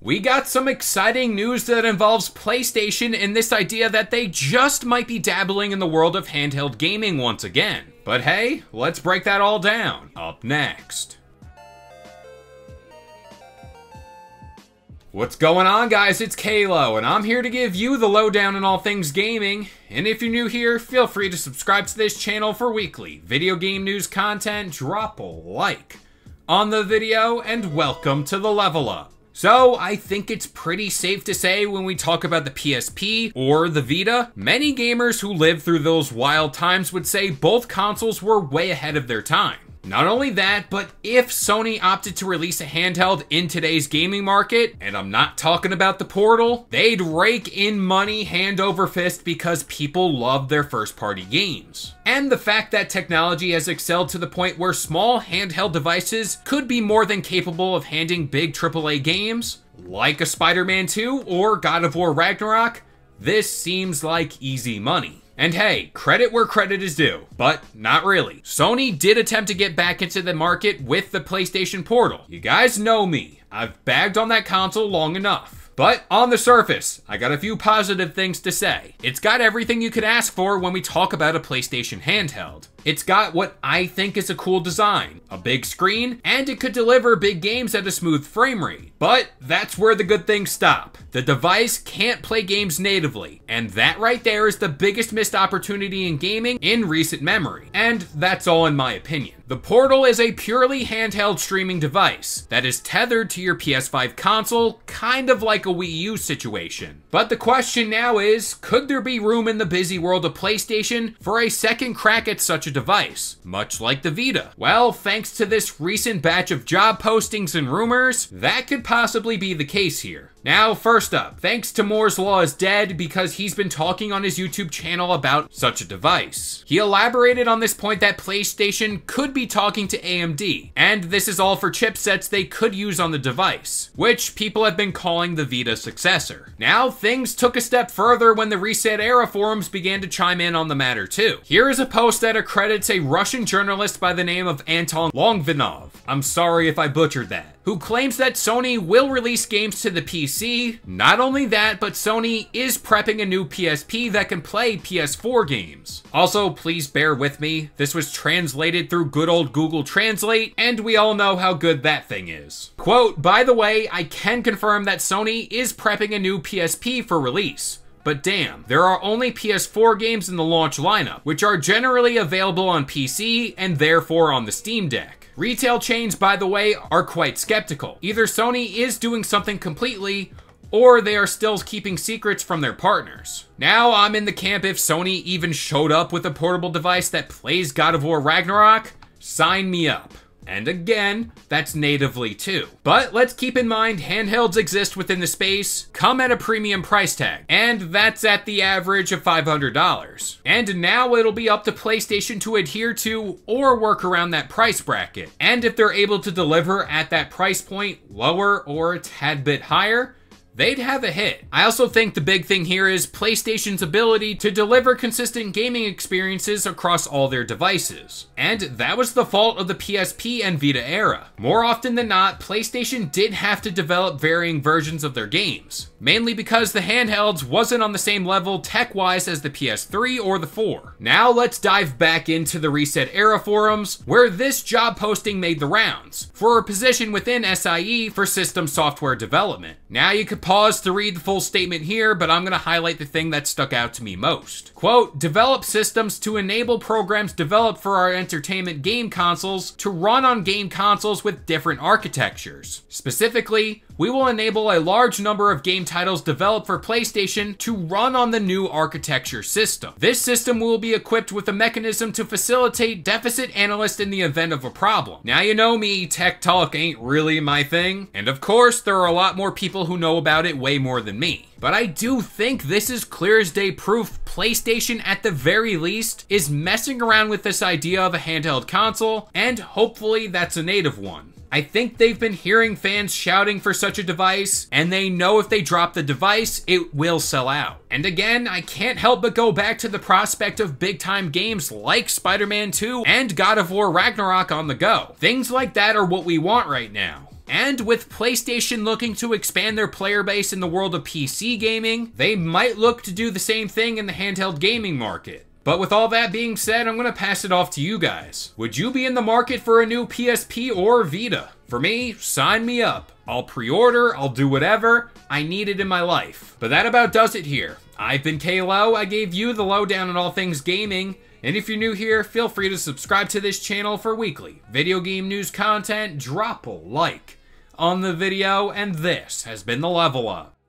We got some exciting news that involves PlayStation and this idea that they just might be dabbling in the world of handheld gaming once again. But hey, let's break that all down. Up next. What's going on, guys? It's Kalo, and I'm here to give you the lowdown on all things gaming. And if you're new here, feel free to subscribe to this channel for weekly video game news content. Drop a like on the video, and welcome to the Level Up. So, I think it's pretty safe to say when we talk about the PSP or the Vita, many gamers who lived through those wild times would say both consoles were way ahead of their time. Not only that, but if Sony opted to release a handheld in today's gaming market, and I'm not talking about the Portal, they'd rake in money hand over fist because people love their first-party games. And the fact that technology has excelled to the point where small handheld devices could be more than capable of handling big AAA games, like a Spider-Man 2 or God of War Ragnarok, this seems like easy money. And hey, credit where credit is due, but not really. Sony did attempt to get back into the market with the PlayStation Portal. You guys know me, I've bagged on that console long enough. But on the surface, I got a few positive things to say. It's got everything you could ask for when we talk about a PlayStation handheld. It's got what I think is a cool design, a big screen, and it could deliver big games at a smooth frame rate. But that's where the good things stop. The device can't play games natively, and that right there is the biggest missed opportunity in gaming in recent memory. And that's all in my opinion. The Portal is a purely handheld streaming device that is tethered to your PS5 console, kind of like a Wii U situation. But the question now is, could there be room in the busy world of PlayStation for a second crack at such a device, much like the Vita? Well, thanks to this recent batch of job postings and rumors, that could possibly be the case here. Now, first up, thanks to Moore's Law is dead because he's been talking on his YouTube channel about such a device. He elaborated on this point that PlayStation could be talking to AMD, and this is all for chipsets they could use on the device, which people have been calling the Vita successor. Now, things took a step further when the Reset Era forums began to chime in on the matter too. Here is a post that accredits a Russian journalist by the name of Anton Longvinov. I'm sorry if I butchered that, who claims that Sony will release games to the PC. Not only that, but Sony is prepping a new PSP that can play PS4 games. Also, please bear with me, this was translated through good old Google Translate, and we all know how good that thing is. Quote, by the way, I can confirm that Sony is prepping a new PSP for release. But damn, there are only PS4 games in the launch lineup, which are generally available on PC and therefore on the Steam Deck. Retail chains, by the way, are quite skeptical. Either Sony is doing something completely, or they are still keeping secrets from their partners. Now, I'm in the camp if Sony even showed up with a portable device that plays God of War Ragnarok, sign me up. And again, that's natively too. But let's keep in mind, handhelds exist within the space, come at a premium price tag, and that's at the average of $500. And now it'll be up to PlayStation to adhere to or work around that price bracket. And if they're able to deliver at that price point, lower or a tad bit higher, they'd have a hit. I also think the big thing here is PlayStation's ability to deliver consistent gaming experiences across all their devices. And that was the fault of the PSP and Vita era. More often than not, PlayStation did have to develop varying versions of their games, mainly because the handhelds wasn't on the same level tech-wise as the PS3 or the 4. Now let's dive back into the Reset Era forums, where this job posting made the rounds, for a position within SIE for system software development. Now you could pause to read the full statement here, but I'm going to highlight the thing that stuck out to me most. Quote, develop systems to enable programs developed for our entertainment game consoles to run on game consoles with different architectures. Specifically, we will enable a large number of game titles developed for PlayStation to run on the new architecture system. This system will be equipped with a mechanism to facilitate deficit analysis in the event of a problem. Now you know me, tech talk ain't really my thing, and of course there are a lot more people who know about it way more than me. But I do think this is clear as day proof PlayStation, at the very least, is messing around with this idea of a handheld console, and hopefully that's a native one. I think they've been hearing fans shouting for such a device, and they know if they drop the device, it will sell out. And again, I can't help but go back to the prospect of big-time games like Spider-Man 2 and God of War Ragnarok on the go. Things like that are what we want right now. And with PlayStation looking to expand their player base in the world of PC gaming, they might look to do the same thing in the handheld gaming market. But with all that being said, I'm gonna pass it off to you guys. Would you be in the market for a new PSP or Vita? For me, sign me up. I'll pre-order, I'll do whatever. I need it in my life. But that about does it here. I've been K-Lo, I gave you the lowdown on all things gaming. And if you're new here, feel free to subscribe to this channel for weekly video game news content. Drop a like on the video, and this has been the Level Up.